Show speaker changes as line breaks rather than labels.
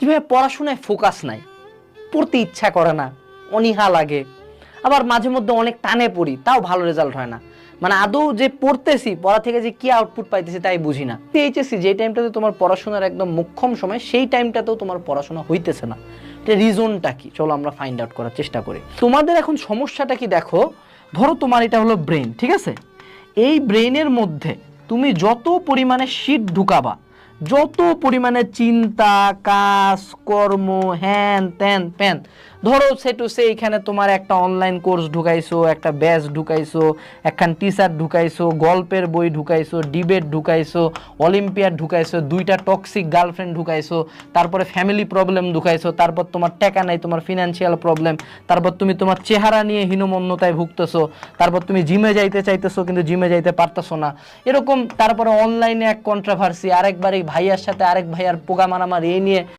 কিভাবে পড়াশোনায় ফোকাস নাই, পড়তে ইচ্ছা করে না, অনীহা লাগে, আবার মাঝে মধ্যে অনেক টানে পড়ি, তাও ভালো রেজাল্ট হয় না। মানে আদৌ যে পড়তেছি, পড়া থেকে যে কি আউটপুট পাইতেছি তাই বুঝি না। এইচএসসি যে টাইমটাতে তোমার পড়াশোনার একদম মোক্ষম সময়, সেই টাইমটাতেও তোমার পড়াশোনা হইতেছে না। এটা রিজনটা কি, চলো আমরা ফাইন্ড আউট করার চেষ্টা করি। তোমাদের এখন সমস্যাটা কি দেখো, ধরো তোমার এটা হলো ব্রেন, ঠিক আছে? এই ব্রেনের মধ্যে তুমি যত পরিমাণে শীট ঢুকাবা, যত পরিমাণে চিন্তা, কাজ, কর্ম, হ্যান ত্যান প্যান, ধরো সেটু সে এখানে তোমার একটা অনলাইন কোর্স ঢুকাইছো, একটা ব্যাচ ঢুকাইছো, একখান টিচার ঢুকাইছো, গল্পের বই ঢুকাইছো, ডিবেট ঢুকাইছো, অলিম্পিয়াড ঢুকাইছো, 2টা টক্সিক গার্লফ্রেন্ড ঢুকাইছো, তারপরে ফ্যামিলি প্রবলেম ঢুকাইছো, তারপর তোমার টাকা নাই, তোমার ফিনান্সিয়াল প্রবলেম, তারপর তুমি তোমার চেহারা নিয়ে হীনমন্যতায় ভুগতেছো, তারপর তুমি জিমে যাইতে চাইতেছো কিন্তু জিমে যাইতে পারতেছো না, এরকম। তারপরে অনলাইনে এক কন্ট্রোভার্সি, আরেকবার এই ভাইয়ার সাথে আরেক ভাইয়ার পোগা মারামারি, এই নিয়ে